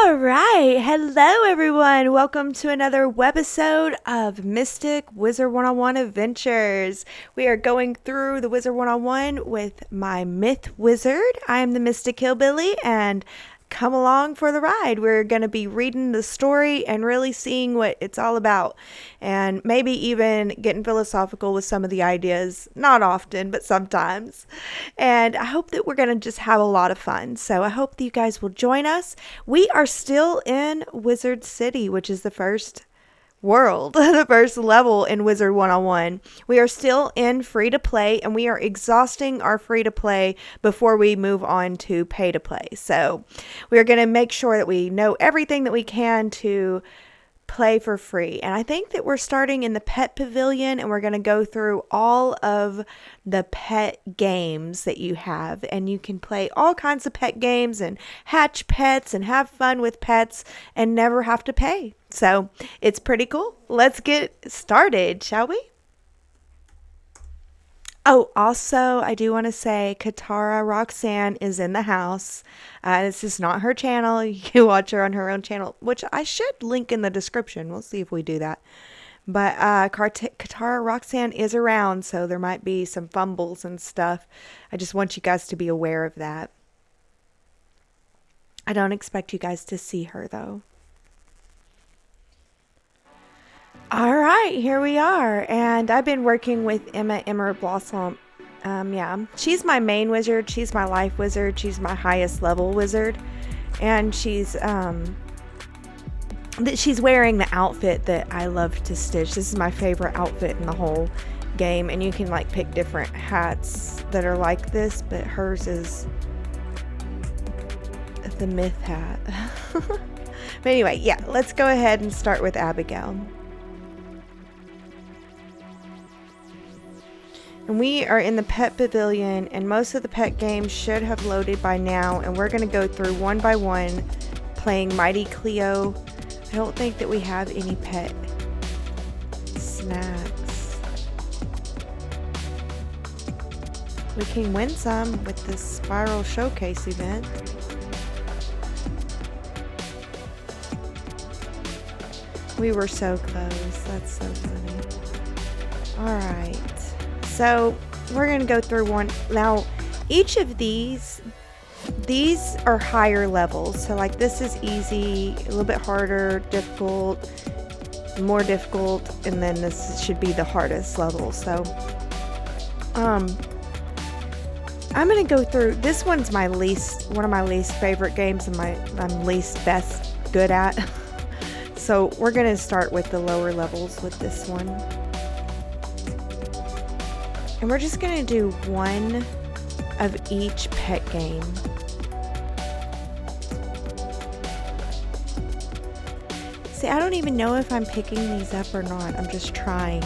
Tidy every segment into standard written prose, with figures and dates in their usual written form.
All right. Hello, everyone. Welcome to another webisode of Mystic Wizard101 Adventures. We are going through the Wizard101 with my Myth Wizard. I am the Mystic Hillbillie, and come along for the ride. We're going to be reading the story and really seeing what it's all about, and maybe even getting philosophical with some of the ideas. Not often, but sometimes. And I hope that we're going to just have a lot of fun. So I hope that you guys will join us. We are still in Wizard City, which is the first world, the first level in Wizard101. We are still in free to play, and we are exhausting our free to play before we move on to pay to play. So we're going to make sure that we know everything that we can to play for free. And I think that we're starting in the pet pavilion, and we're going to go through all of the pet games that you have, and you can play all kinds of pet games and hatch pets and have fun with pets and never have to pay. So it's pretty cool. Let's get started, shall we? Oh, also, I do want to say Katara Roxanne is in the house. This is not her channel. You can watch her on her own channel, which I should link in the description. We'll see if we do that. But Katara Roxanne is around, so there might be some fumbles and stuff. I just want you guys to be aware of that. I don't expect you guys to see her, though. All right, here we are, and I've been working with Emma Emerald Blossom. She's my main wizard. She's my life wizard. She's my highest level wizard, and she's wearing the outfit that I love to stitch. This is my favorite outfit in the whole game, and you can like pick different hats that are like this, but hers is the myth hat. But anyway, yeah, let's go ahead and start with Abigail. And we are in the pet pavilion, and most of the pet games should have loaded by now, and we're going to go through one by one playing Mighty Cleo. I don't think that we have any pet snacks. We can win some with this spiral showcase event. We were so close. That's so funny. Alright. So we're going to go through one. Now, each of these are higher levels. So like this is easy, a little bit harder, difficult, more difficult, and then this should be the hardest level. So I'm going to go through, this one's one of my least favorite games, and I'm least good at. So we're going to start with the lower levels with this one. And we're just going to do one of each pet game. See, I don't even know if I'm picking these up or not. I'm just trying.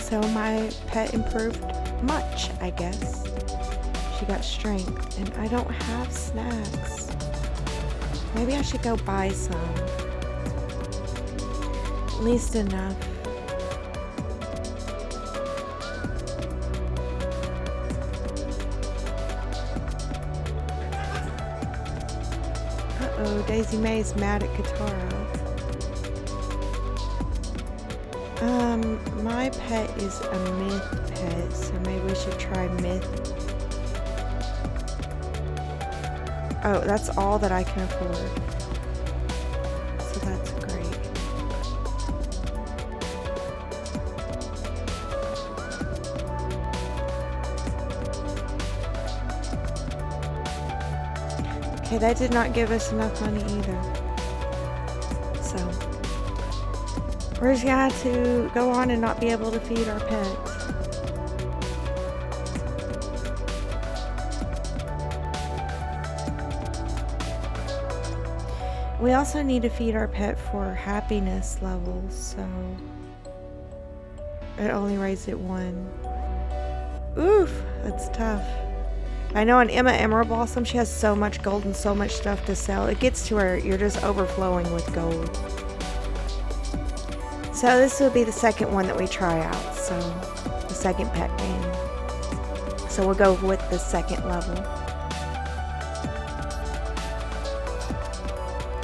So my pet improved much, I guess. She got strength, and I don't have snacks. Maybe I should go buy some. At least enough. Uh-oh, Daisy May's mad at Katara. My pet is a myth pet, so maybe we should try myth. Oh, that's all that I can afford. So that's great. Okay, that did not give us enough money either. So we're just gonna have to go on and not be able to feed our pets. We also need to feed our pet for happiness levels, so it only raised it 1. Oof, that's tough. I know on Emma Emerald Blossom, she has so much gold and so much stuff to sell. It gets to where you're just overflowing with gold. So this will be the second one that we try out, so the second pet game. So we'll go with the second level.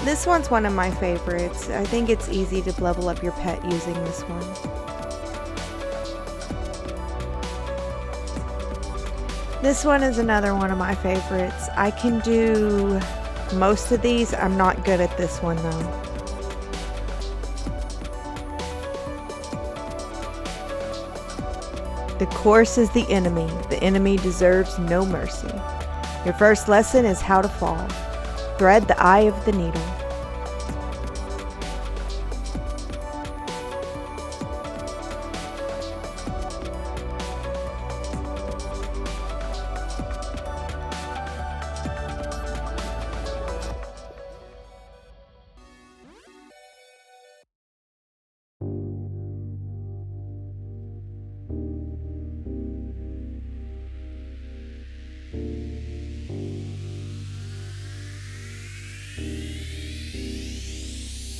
This one's one of my favorites. I think it's easy to level up your pet using this one. This one is another one of my favorites. I can do most of these. I'm not good at this one though. The course is the enemy. The enemy deserves no mercy. Your first lesson is how to fall. Thread the eye of the needle.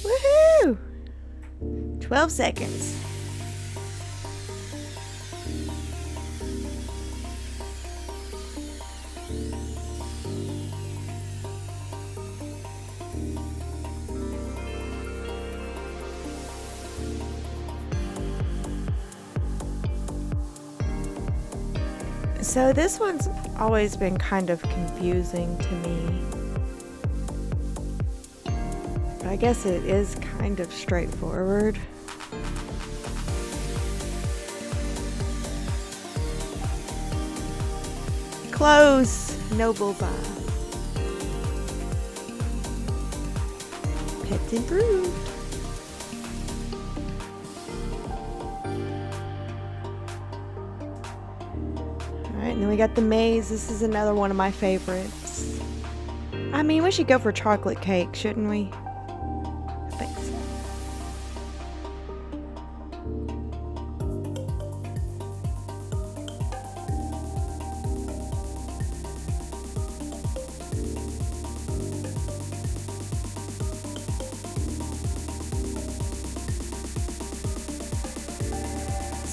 Woohoo! 12 seconds. So this one's always been kind of confusing to me. But I guess it is kind of straightforward. Close! No bullseye. Pets improved. Alright, and then we got the maze. This is another one of my favorites. I mean, we should go for chocolate cake, shouldn't we? I think so.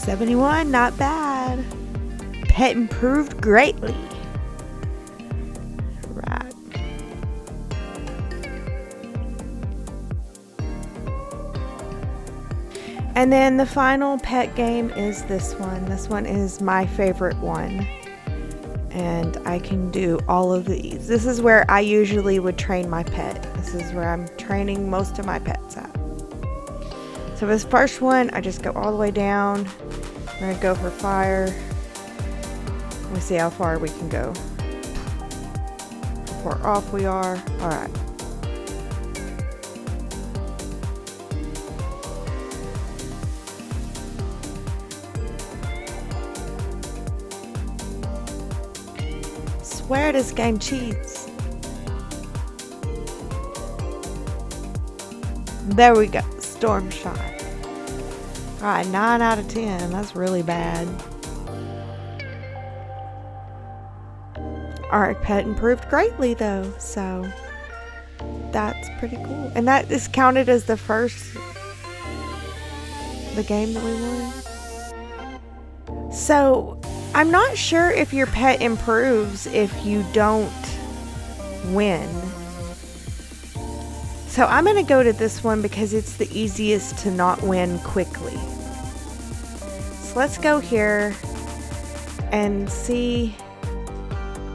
$71, not bad. Pet improved greatly. Right. And then the final pet game is this one. This one is my favorite one. And I can do all of these. This is where I usually would train my pet. This is where I'm training most of my pets at. So this first one, I just go all the way down. I'm gonna go for fire. Let me see how far we can go. How far off we are. Alright. Swear this game cheats. There we go. Storm shot. Alright, 9 out of 10. That's really bad. Our pet improved greatly though, so that's pretty cool. And that is counted as the game that we won. So I'm not sure if your pet improves if you don't win. So I'm going to go to this one because it's the easiest to not win quickly. So let's go here and see.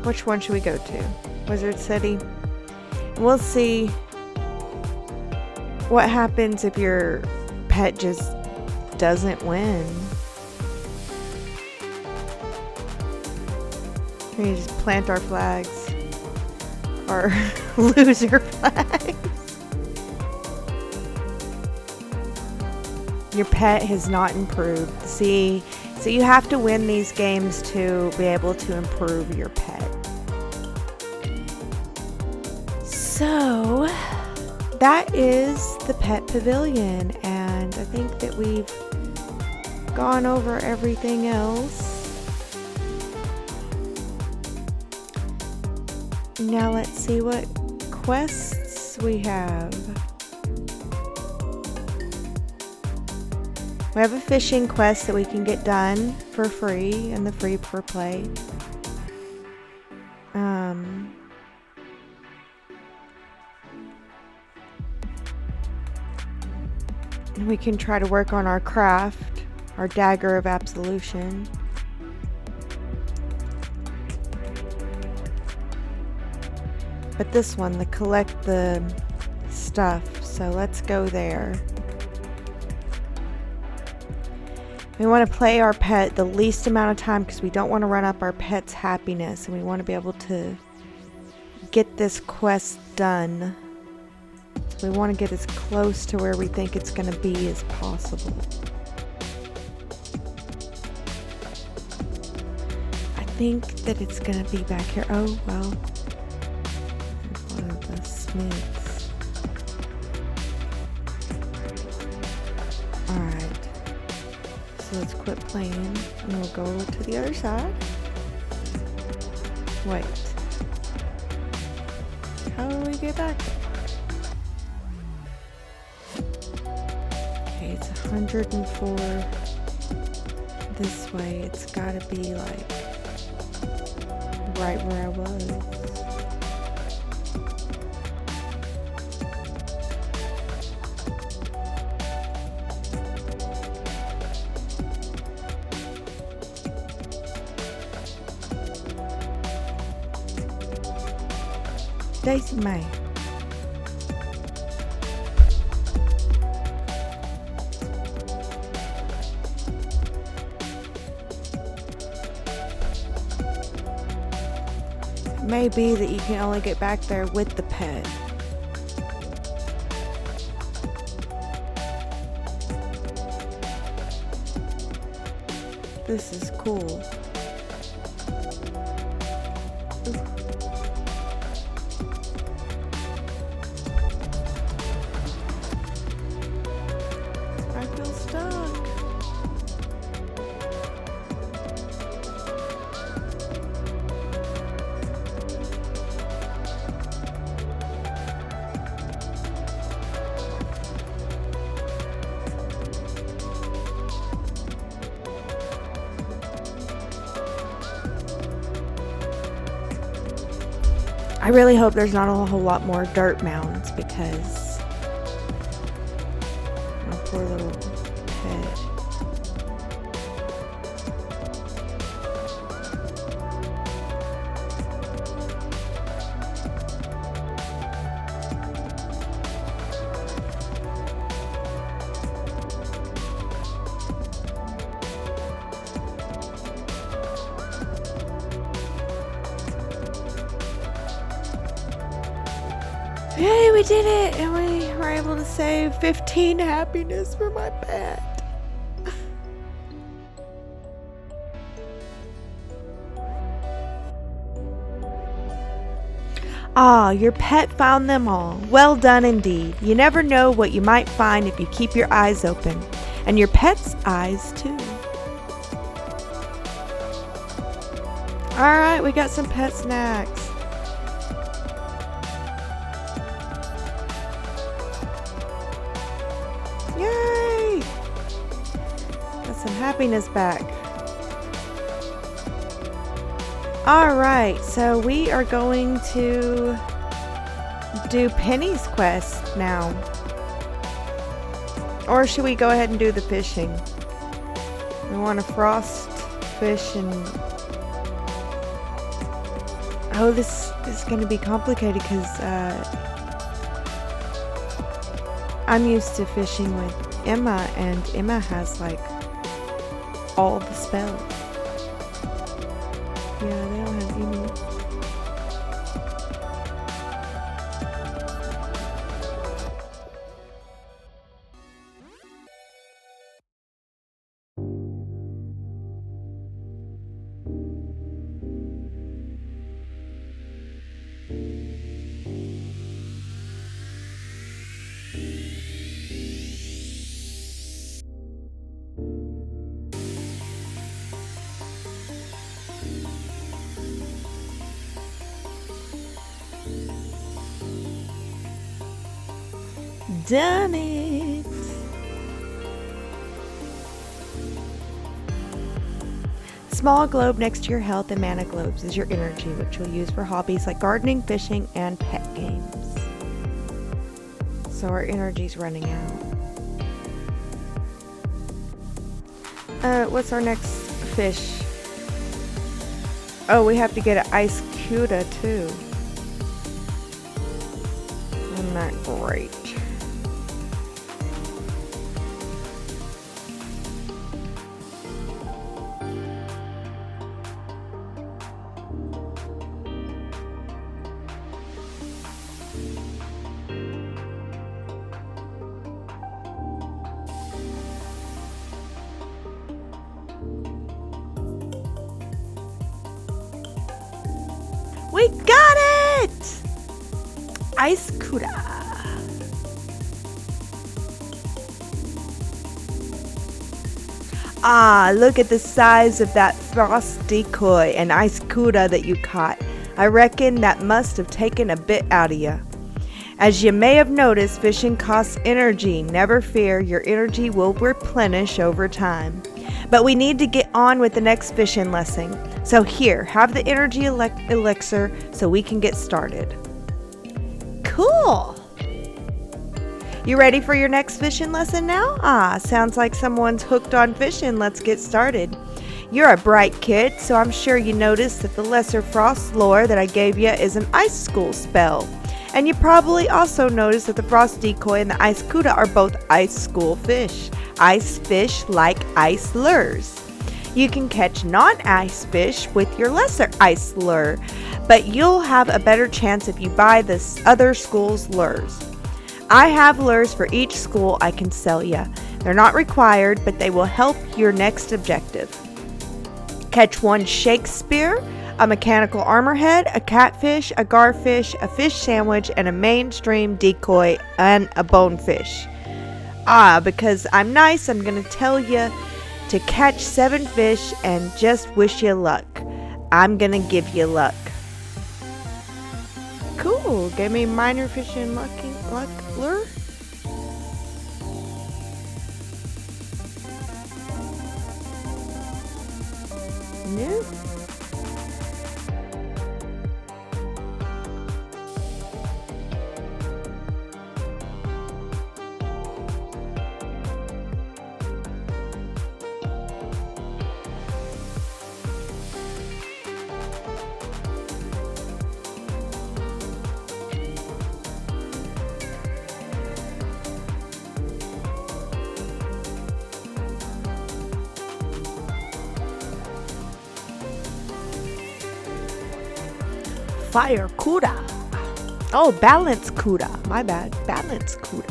Which one should we go to? Wizard City. And we'll see what happens if your pet just doesn't win. We just plant our flags. Our loser flags. Your pet has not improved. See? So you have to win these games to be able to improve your pet. So that is the Pet Pavilion, and I think that we've gone over everything else. Now let's see what quests we have. We have a fishing quest that we can get done for free in the free for play. We can try to work on our craft, our dagger of absolution. But this one, the collect the stuff, so let's go there. We want to play our pet the least amount of time because we don't want to run up our pet's happiness, and we want to be able to get this quest done. So we want to get as close to where we think it's going to be as possible. I think that it's going to be back here. Oh, well. There's one of the smiths. Alright. So let's quit playing and we'll go to the other side. Wait. How do we get back? Okay, it's 104 this way. It's gotta be like right where I was. Daisy May. It may be that you can only get back there with the pet. This is cool. I really hope there's not a whole lot more dirt mounds because my poor little pet. Yay, we did it! And we were able to save 15 happiness for my pet. Ah, your pet found them all. Well done indeed. You never know what you might find if you keep your eyes open. And your pet's eyes too. Alright, we got some pet snacks. Yay! Got some happiness back. Alright, so we are going to do Penny's quest now. Or should we go ahead and do the fishing? We want to frost fish and... Oh, this is going to be complicated because I'm used to fishing with Emma, and Emma has like all the spells. Yeah, they don't have any. Done it! small globe next to your health and mana globes is your energy, which you'll use for hobbies like gardening, fishing, and pet games. So our energy's running out. What's our next fish? Oh, we have to get an ice cuda too. Isn't that great? We got it! Ice Cuda. Ah, look at the size of that frost decoy and ice Cuda that you caught. I reckon that must have taken a bit out of you. As you may have noticed, fishing costs energy. Never fear, your energy will replenish over time. But we need to get on with the next fishing lesson. So here, have the energy elixir so we can get started. Cool! You ready for your next fishing lesson now? Ah, sounds like someone's hooked on fishing. Let's get started. You're a bright kid, so I'm sure you noticed that the Lesser Frost lure that I gave you is an ice school spell. And you probably also noticed that the Frost Decoy and the Ice Cuda are both ice school fish. Ice fish like ice lures. You can catch non-ice fish with your lesser ice lure, but you'll have a better chance if you buy this other school's lures. I have lures for each school I can sell you. They're not required, but they will help your next objective. Catch one Shakespeare, a mechanical armorhead, a catfish, a garfish, a fish sandwich, and a mainstream decoy, and a bonefish. Because I'm nice, I'm going to tell you to catch 7 fish and just wish you luck. I'm going to give you luck. Cool. Give me minor fishing luck lure. No. Fire Cuda. Oh, balance Cuda. My bad. Balance Cuda.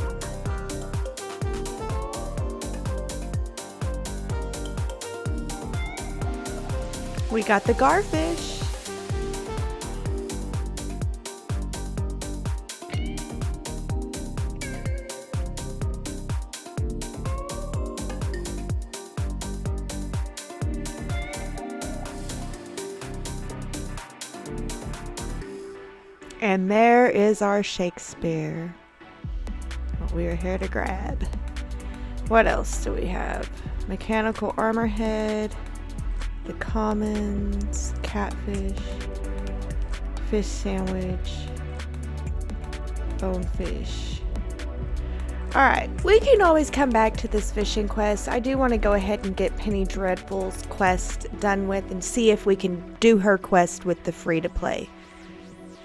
We got the garfish. And there is our Shakespeare. What we are here to grab. What else do we have? Mechanical armorhead, the commons, catfish, fish sandwich, bonefish. Alright, we can always come back to this fishing quest. I do want to go ahead and get Penny Dreadful's quest done with and see if we can do her quest with the free-to-play.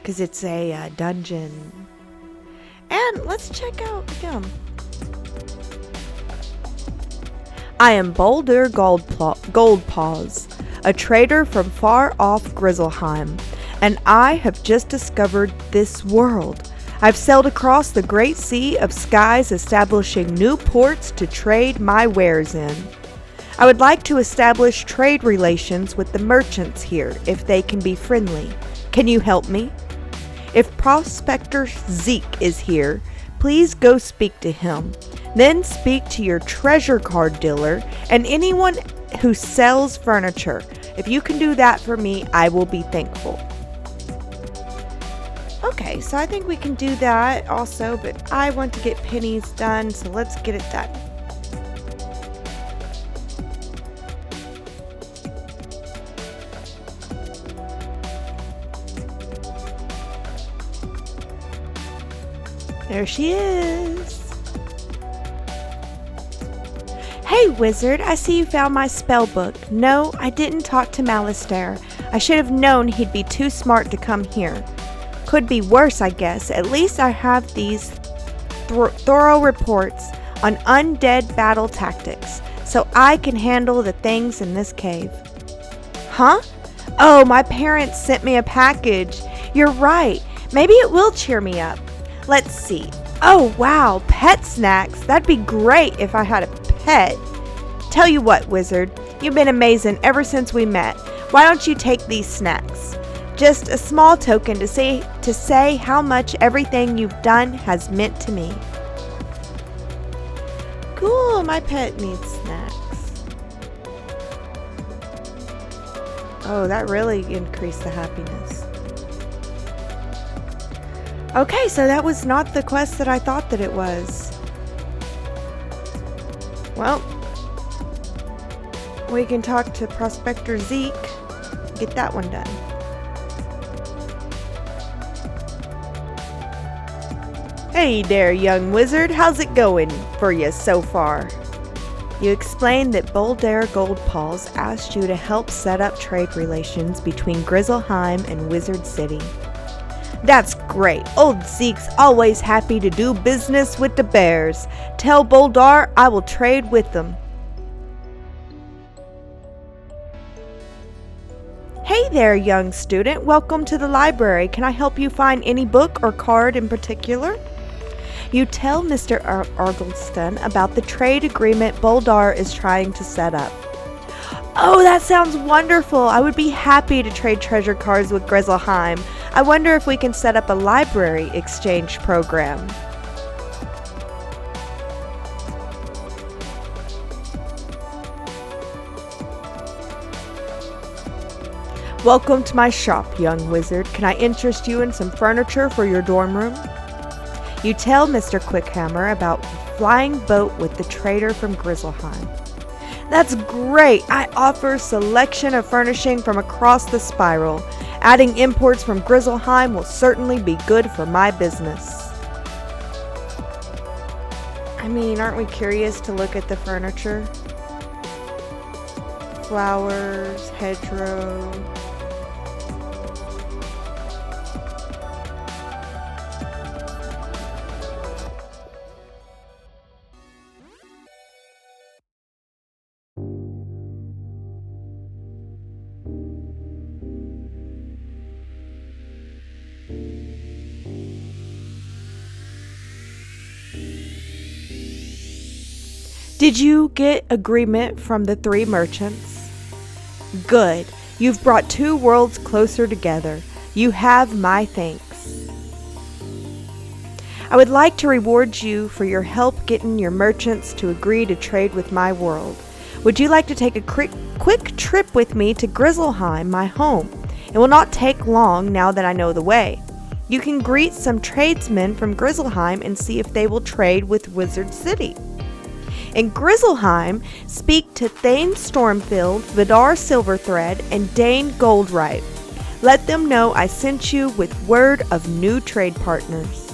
Because it's a dungeon. And let's check out him. I am Boulder Goldpaws, a trader from far off Grizzleheim, and I have just discovered this world. I've sailed across the great sea of skies, establishing new ports to trade my wares in. I would like to establish trade relations with the merchants here, if they can be friendly. Can you help me? If Prospector Zeke is here, please go speak to him. Then speak to your treasure card dealer and anyone who sells furniture. If you can do that for me, I will be thankful. Okay, so I think we can do that also, but I want to get Penny's done, so let's get it done. There she is. Hey, Wizard, I see you found my spell book. No, I didn't talk to Malistaire. I should have known he'd be too smart to come here. Could be worse, I guess. At least I have these thorough reports on undead battle tactics, so I can handle the things in this cave. Huh? Oh, my parents sent me a package. You're right. Maybe it will cheer me up. Let's see. Oh, wow, pet snacks. That'd be great if I had a pet. Tell you what, Wizard, you've been amazing ever since we met. Why don't you take these snacks? Just a small token to say how much everything you've done has meant to me. Cool, my pet needs snacks. Oh, that really increased the happiness. Okay, so that was not the quest that I thought that it was. Well, we can talk to Prospector Zeke. Get that one done. Hey there, young wizard. How's it going for you so far? You explained that Boldaire Goldpaws asked you to help set up trade relations between Grizzleheim and Wizard City. That's great. Old Zeke's always happy to do business with the bears. Tell Boldaire I will trade with them. Hey there, young student. Welcome to the library. Can I help you find any book or card in particular? You tell Mr. Argleston about the trade agreement Boldaire is trying to set up. Oh, that sounds wonderful. I would be happy to trade treasure cards with Grizzleheim. I wonder if we can set up a library exchange program. Welcome to my shop, young wizard. Can I interest you in some furniture for your dorm room? You tell Mr. Quickhammer about the flying boat with the trader from Grizzleheim. That's great! I offer selection of furnishing from across the spiral. Adding imports from Grizzleheim will certainly be good for my business. I mean, aren't we curious to look at the furniture? Flowers, hedgerow. Did you get agreement from the 3 merchants? Good. You've brought 2 worlds closer together. You have my thanks. I would like to reward you for your help getting your merchants to agree to trade with my world. Would you like to take a quick trip with me to Grizzleheim, my home? It will not take long now that I know the way. You can greet some tradesmen from Grizzleheim and see if they will trade with Wizard City. In Grizzleheim, speak to Thane Stormfield, Vidar Silverthread, and Dane Goldripe. Let them know I sent you with word of new trade partners.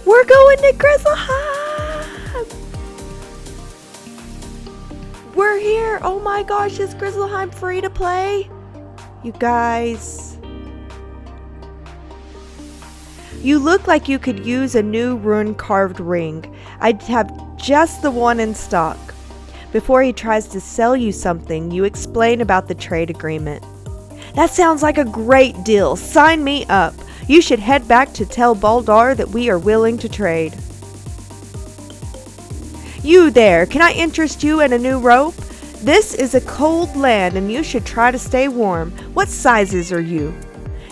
We're going to Grizzleheim! We're here! Oh my gosh, is Grizzleheim free to play? You guys... You look like you could use a new rune-carved ring. I'd have just the one in stock. Before he tries to sell you something, you explain about the trade agreement. That sounds like a great deal. Sign me up. You should head back to tell Boldaire that we are willing to trade. You there, can I interest you in a new rope? This is a cold land and you should try to stay warm. What sizes are you?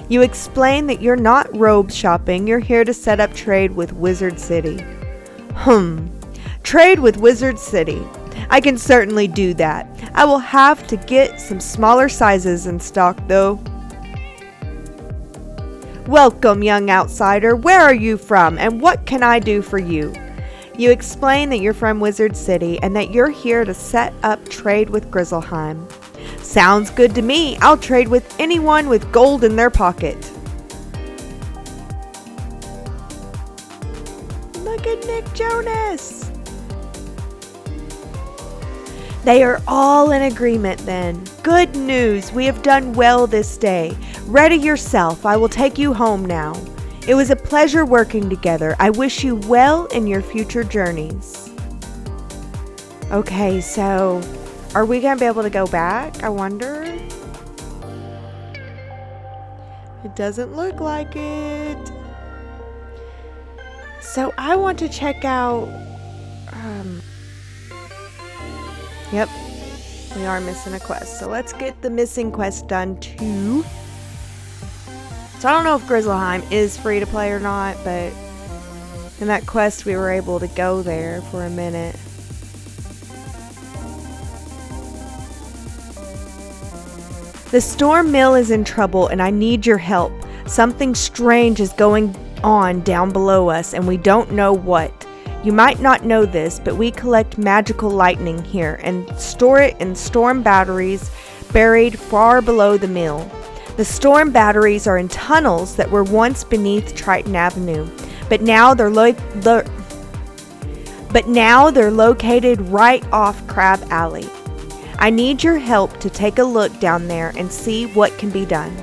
You explain that you're not robe shopping, you're here to set up trade with Wizard City. Trade with Wizard City. I can certainly do that. I will have to get some smaller sizes in stock though. Welcome, young outsider. Where are you from and what can I do for you? You explain that you're from Wizard City and that you're here to set up trade with Grizzleheim. Sounds good to me. I'll trade with anyone with gold in their pocket. Look at Nick Jonas. They are all in agreement then. Good news, we have done well this day. Ready yourself, I will take you home now. It was a pleasure working together. I wish you well in your future journeys. Okay, so are we going to be able to go back? I wonder. It doesn't look like it. So I want to check out... Yep, we are missing a quest. So let's get the missing quest done too. So I don't know if Grizzleheim is free to play or not, but in that quest we were able to go there for a minute. The storm mill is in trouble and I need your help. Something strange is going on down below us and we don't know what. You might not know this, but we collect magical lightning here and store it in storm batteries buried far below the mill. The storm batteries are in tunnels that were once beneath Triton Avenue, but now they're located right off Crab Alley. I need your help to take a look down there and see what can be done.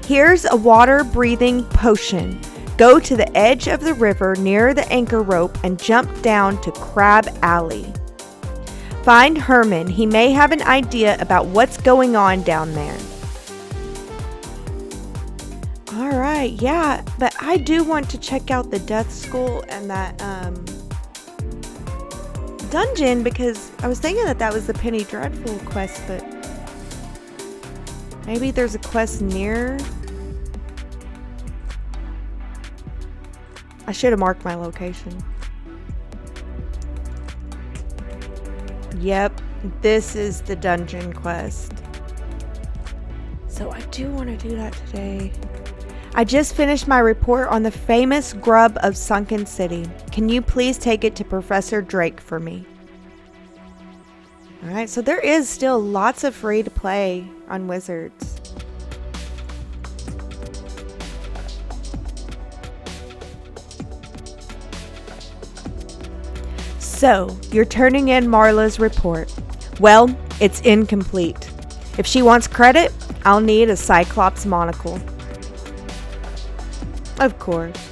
Here's a water-breathing potion. Go to the edge of the river near the anchor rope and jump down to Crab Alley. Find Herman. He may have an idea about what's going on down there. Alright, yeah, but I do want to check out the Death School and that dungeon because I was thinking that was the Penny Dreadful quest, but maybe there's a quest near. I should have marked my location. Yep, this is the dungeon quest. So I do want to do that today. I just finished my report on the famous grub of Sunken City. Can you please take it to Professor Drake for me? Alright, so there is still lots of free to play on Wizards. So, you're turning in Marla's report. Well, it's incomplete. If she wants credit, I'll need a Cyclops monocle. Of course.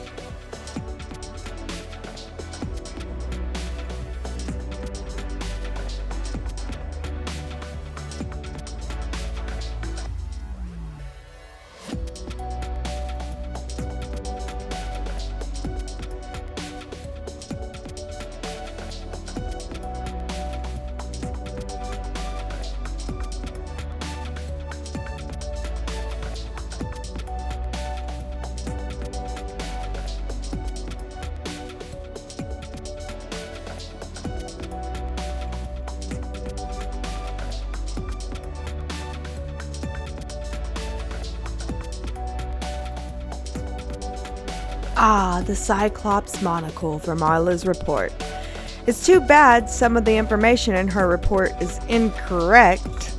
Ah, the Cyclops monocle from Marla's report. It's too bad some of the information in her report is incorrect.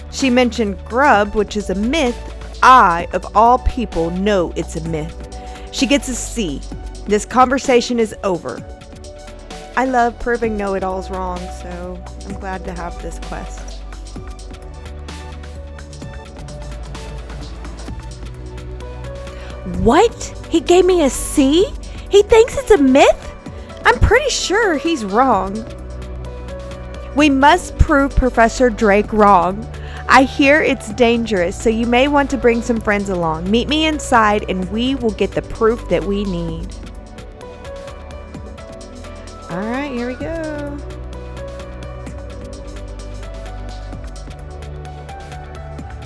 She mentioned grub, which is a myth. I, of all people, know it's a myth. She gets a C. This conversation is over. I love proving know-it-alls wrong, so I'm glad to have this quest. What? He gave me a C? He thinks it's a myth? I'm pretty sure he's wrong. We must prove Professor Drake wrong. I hear it's dangerous, so you may want to bring some friends along. Meet me inside and we will get the proof that we need. Alright, here we go.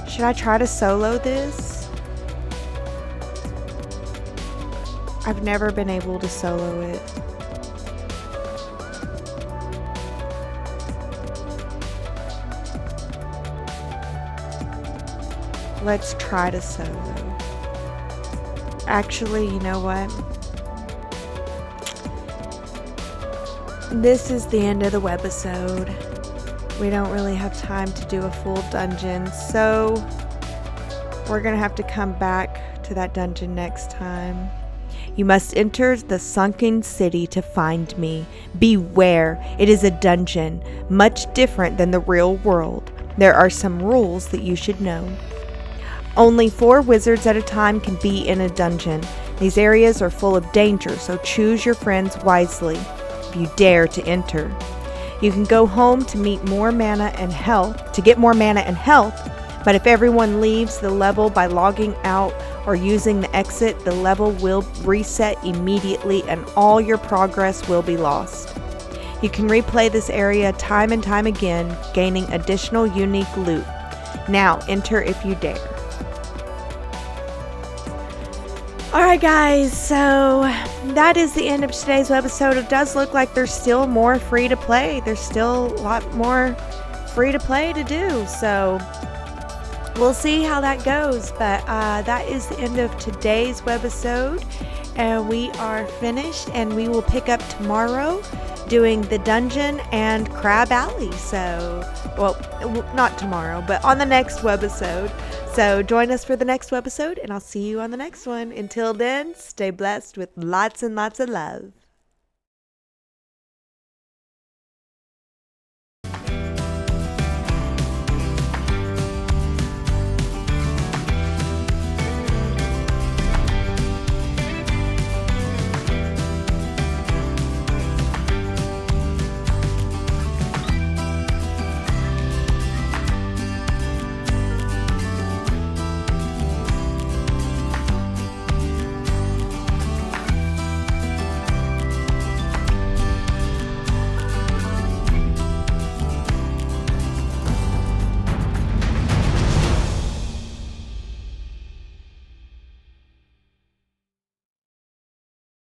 Should I try to solo this? I've never been able to solo it. Let's try to solo. Actually, you know what? This is the end of the webisode. We don't really have time to do a full dungeon, so we're gonna have to come back to that dungeon next time. You must enter the sunken city to find me. Beware, it is a dungeon, much different than the real world. There are some rules that you should know. Only 4 wizards at a time can be in a dungeon. These areas are full of danger, so choose your friends wisely if you dare to enter. You can go home to get more mana and health, but if everyone leaves the level by logging out or using the exit, the level will reset immediately and all your progress will be lost. You can replay this area time and time again, gaining additional unique loot. Now enter if you dare. Alright guys, so that is the end of today's episode. It does look like there's still more free to play. There's still a lot more free to play to do, so we'll see how that goes. But that is the end of today's webisode, and we are finished, and we will pick up tomorrow doing the dungeon and Crab Alley. So, well, not tomorrow, but on the next webisode. So join us for the next webisode, and I'll see you on the next one. Until then, stay blessed with lots and lots of love.